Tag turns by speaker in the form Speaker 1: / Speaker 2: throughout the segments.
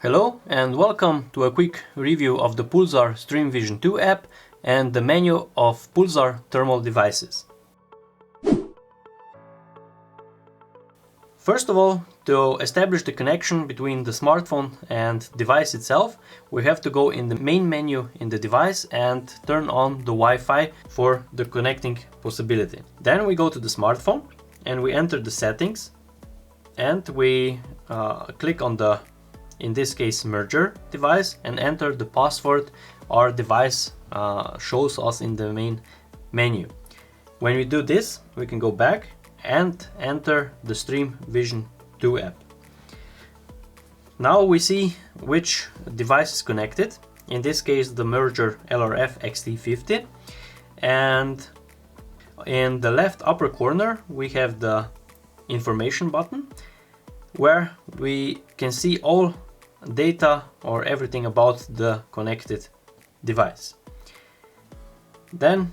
Speaker 1: Hello and welcome to a quick review of the Pulsar Stream Vision 2 app and the menu of Pulsar thermal devices. First of all, to establish the connection between the smartphone and device itself, we have to go in the main menu in the device and turn on the Wi-Fi for the connecting possibility. Then we go to the smartphone and we enter the settings and we click on the, in this case, merger device, and enter the password our device shows us in the main menu. When we do this, we can go back and enter the Stream Vision 2 app. Now we see which device is connected, in this case the merger LRF XT50, and in the left upper corner we have the information button where we can see all data or everything about the connected device. Then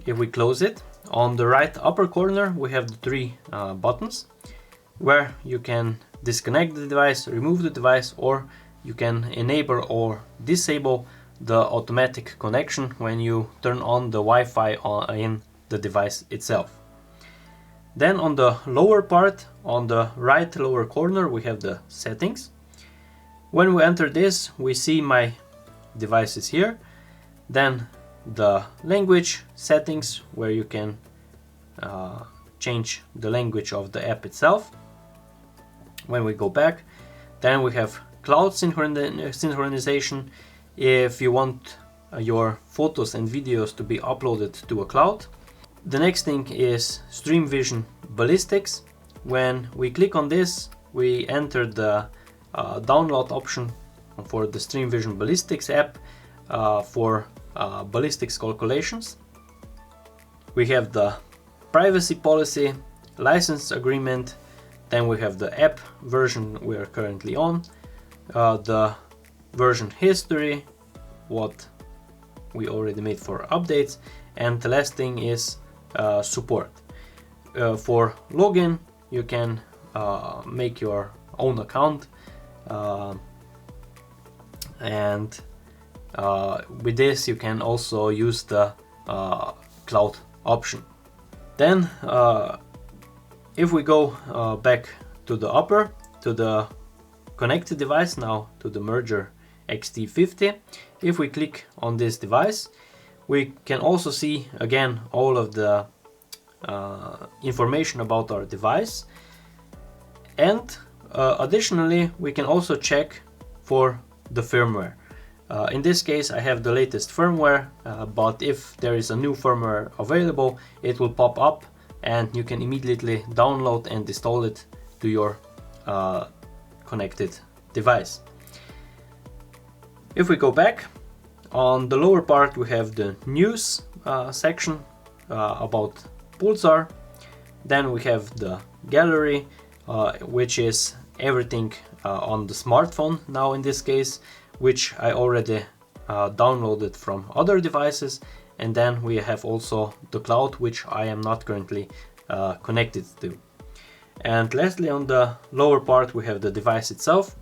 Speaker 1: if we close it, on the right upper corner we have the three buttons where you can disconnect the device, remove the device, or you can enable or disable the automatic connection when you turn on the Wi-Fi in the device itself. Then on the lower part, on the right lower corner, we have the settings. When we enter this, we see my devices here. Then the language settings, where you can change the language of the app itself. When we go back, then we have cloud synchronization. If you want your photos and videos to be uploaded to a cloud. The next thing is Stream Vision Ballistics. When we click on this, we enter the download option for the Stream Vision Ballistics app for ballistics calculations. We have the privacy policy, license agreement, then we have the app version we are currently on, the version history, what we already made for updates, and the last thing is support. For login, you can make your own account, and with this you can also use the cloud option. Then if we go back to the upper, to the connected device, now to the merger XT50, if we click on this device, we can also see again all of the information about our device, and additionally we can also check for the firmware. In this case I have the latest firmware, but if there is a new firmware available, it will pop up and you can immediately download and install it to your connected device. If we go back, on the lower part we have the news section about Pulsar. Then we have the gallery, which is everything on the smartphone now in this case, which I already downloaded from other devices. And then we have also the cloud, which I am not currently connected to. And lastly, on the lower part we have the device itself,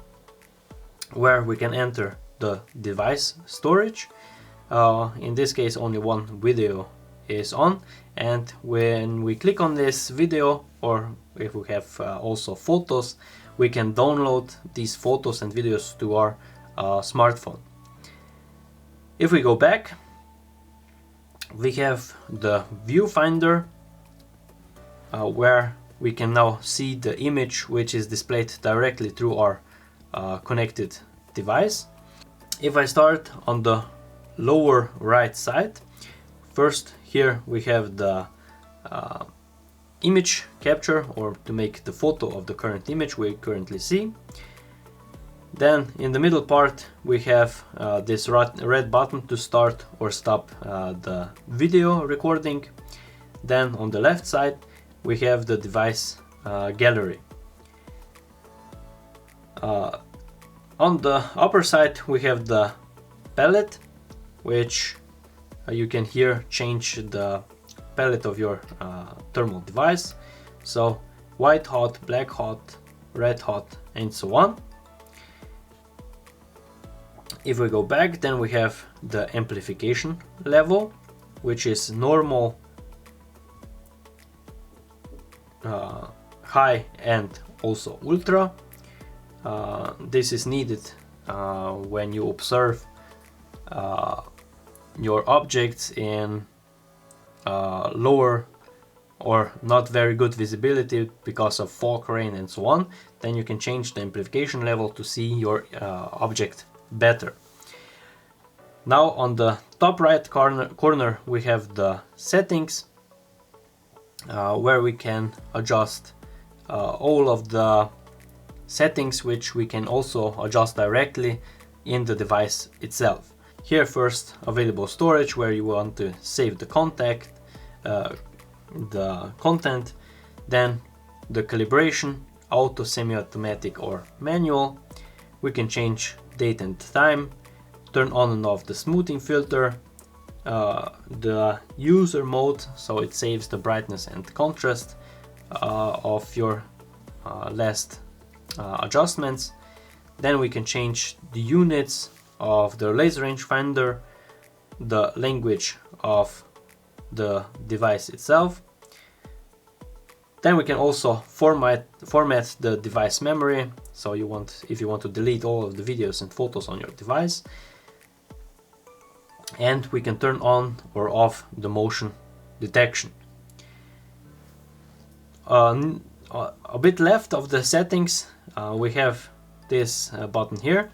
Speaker 1: where we can enter the device storage. In this case only one video is on, and when we click on this video, or if we have also photos, we can download these photos and videos to our smartphone. If we go back, we have the viewfinder, where we can now see the image which is displayed directly through our connected device. If I start on the lower right side, first here we have the image capture, or to make the photo of the current image we currently see. Then in the middle part we have this red button to start or stop the video recording. Then on the left side we have the device gallery. On the upper side we have the palette, which you can here change the palette of your thermal device. So white hot, black hot, red hot, and so on. If we go back, then we have the amplification level, which is normal, high, and also ultra. This is needed when you observe your objects in lower or not very good visibility because of fog, rain, and so on. Then you can change the amplification level to see your object better. Now on the top right corner we have the settings, where we can adjust all of the settings, which we can also adjust directly in the device itself. Here first, available storage, where you want to save the content, then the calibration, auto, semi-automatic, or manual. We can change date and time, turn on and off the smoothing filter, the user mode, so it saves the brightness and contrast of your last adjustments. Then we can change the units of the laser rangefinder, the language of the device itself. Then we can also format the device memory, so if you want to delete all of the videos and photos on your device. And we can turn on or off the motion detection. A bit left of the settings, we have this button here.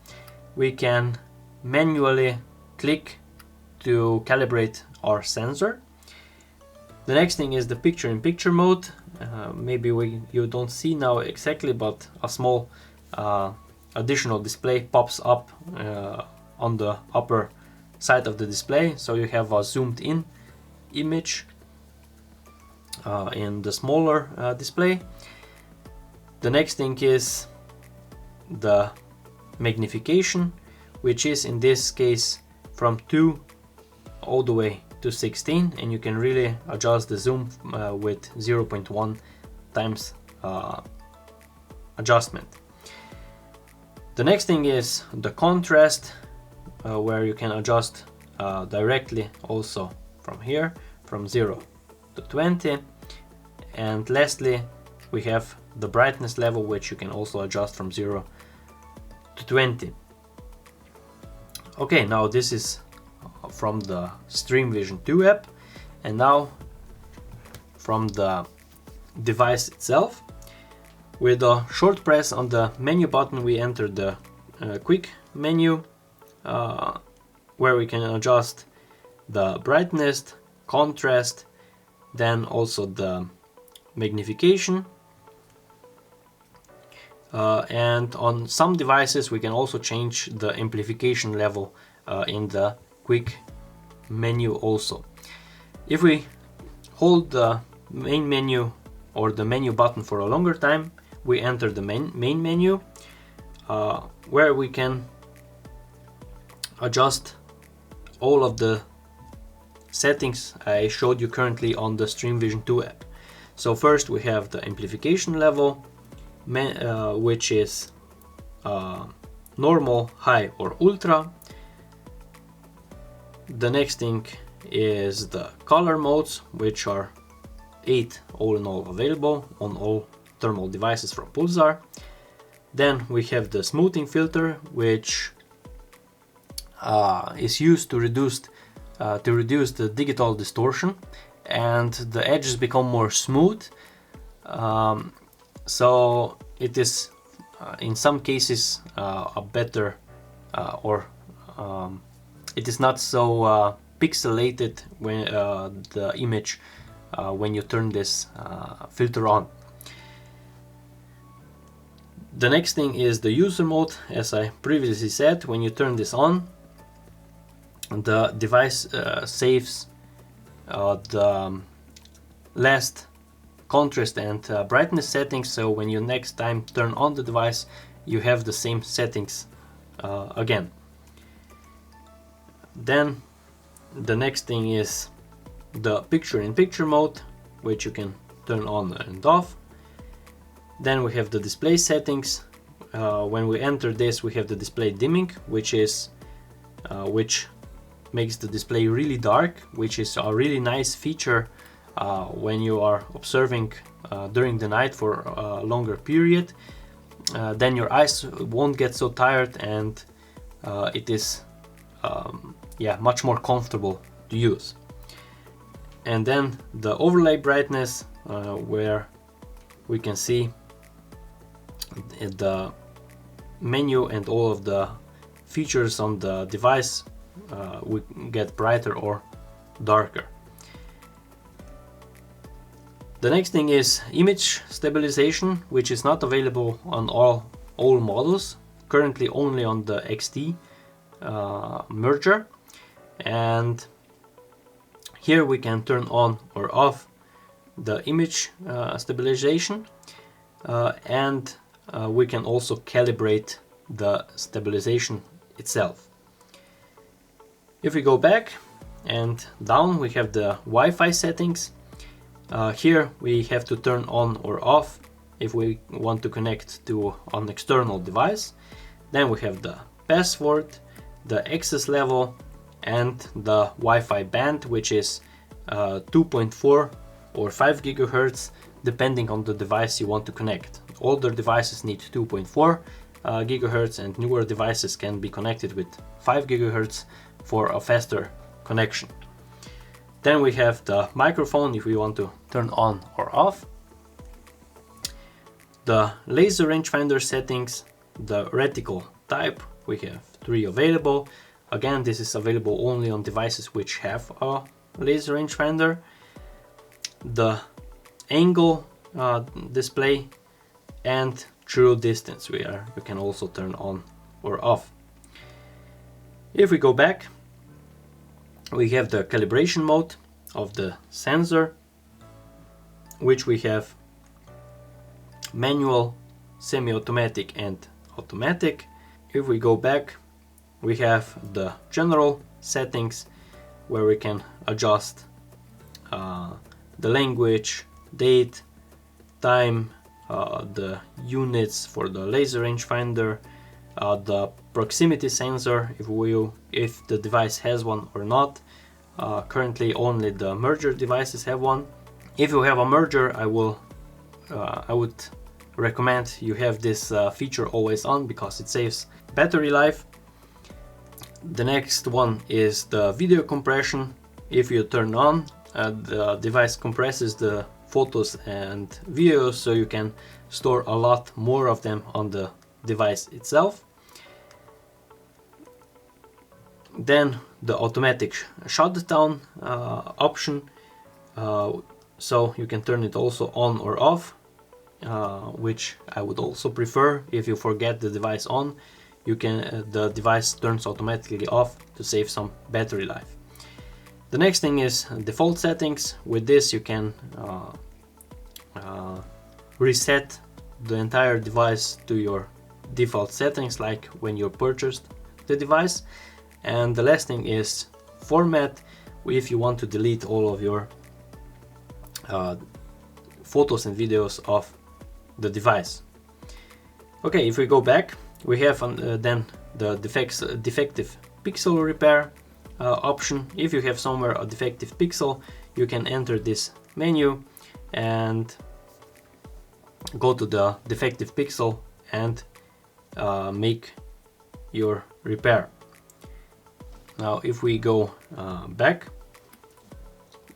Speaker 1: We can manually click to calibrate our sensor. The next thing is the picture-in-picture mode. Maybe you don't see now exactly, but a small additional display pops up on the upper side of the display, so you have a zoomed in image in the smaller display. The next thing is the magnification, which is in this case from 2 all the way to 16, and you can really adjust the zoom with 0.1 times adjustment. The next thing is the contrast, where you can adjust directly also from here, from 0 to 20. And lastly, we have the brightness level, which you can also adjust from 0 to 20. Okay, now this is from the Stream Vision 2 app, and now from the device itself. With a short press on the menu button, we enter the quick menu, where we can adjust the brightness, contrast, then also the magnification. And on some devices we can also change the amplification level in the quick menu also. If we hold the main menu or the menu button for a longer time, we enter the main menu, where we can adjust all of the settings I showed you currently on the Stream Vision 2 app. So first we have the amplification level, which is normal, high, or ultra. The next thing is the color modes, which are 8 all in all available on all thermal devices from Pulsar. Then we have the smoothing filter, which is used to reduce the digital distortion, and the edges become more smooth. So it is in some cases a better it is not so pixelated when the image when you turn this filter on. The next thing is the user mode. As I previously said, when you turn this on, the device saves the last contrast and brightness settings, so when you next time turn on the device, you have the same settings again. Then the next thing is the picture-in-picture mode, which you can turn on and off. Then we have the display settings. When we enter this, we have the display dimming, which is which makes the display really dark, which is a really nice feature when you are observing during the night for a longer period. Then your eyes won't get so tired, and it is much more comfortable to use. And then the overlay brightness, where we can see the menu and all of the features on the device we get brighter or darker. The next thing is image stabilization, which is not available on all models, currently only on the XT merger. And here we can turn on or off the image stabilization, and we can also calibrate the stabilization itself. If we go back and down, we have the Wi-Fi settings. Here we have to turn on or off if we want to connect to an external device. Then we have the password, the access level, and the Wi-Fi band, which is 2.4 or 5 gigahertz, depending on the device you want to connect. Older devices need 2.4 gigahertz, and newer devices can be connected with 5 gigahertz for a faster connection. Then we have the microphone if we want to turn on or off. The laser rangefinder settings, the reticle type, we have 3 available. Again, this is available only on devices which have a laser rangefinder. The angle display and true distance, we can also turn on or off. If we go back, we have the calibration mode of the sensor, which we have manual, semi-automatic and automatic. If we go back, we have the general settings, where we can adjust the language, date, time, the units for the laser rangefinder, the proximity sensor if the device has one or not. Currently only the merger devices have one. If you have a merger, I would recommend you have this feature always on, because it saves battery life. The next one is the video compression. If you turn on, the device compresses the photos and videos, so you can store a lot more of them on the device itself. Then the automatic shutdown option, so you can turn it also on or off, which I would also prefer. If you forget the device on, the device turns automatically off to save some battery life. The next thing is default settings. With this you can reset the entire device to your default settings, like when you purchased the device. And the last thing is format, if you want to delete all of your photos and videos of the device. Okay, if we go back, we have then the defective pixel repair option. If you have somewhere a defective pixel, you can enter this menu and go to the defective pixel and make your repair. Now if we go back,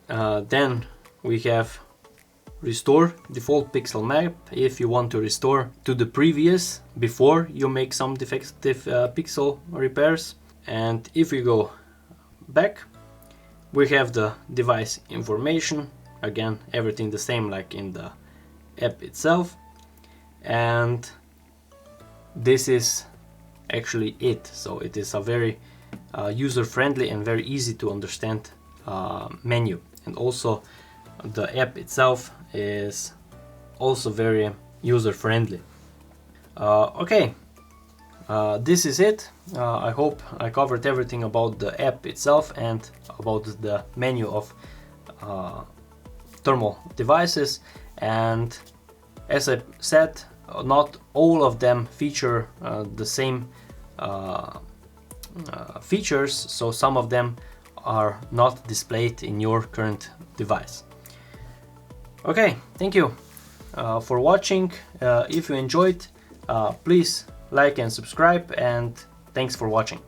Speaker 1: then we have restore default pixel map if you want to restore to the previous before you make some defective pixel repairs. And if we go back, we have the device information, again everything the same like in the app itself, and this is actually it. So it is a very user-friendly and very easy to understand menu, and also the app itself is also very user-friendly. Okay, this is it. I hope I covered everything about the app itself and about the menu of thermal devices. And as I said, not all of them feature the same features, so some of them are not displayed in your current device. Okay, thank you for watching. If you enjoyed, please like and subscribe, and thanks for watching.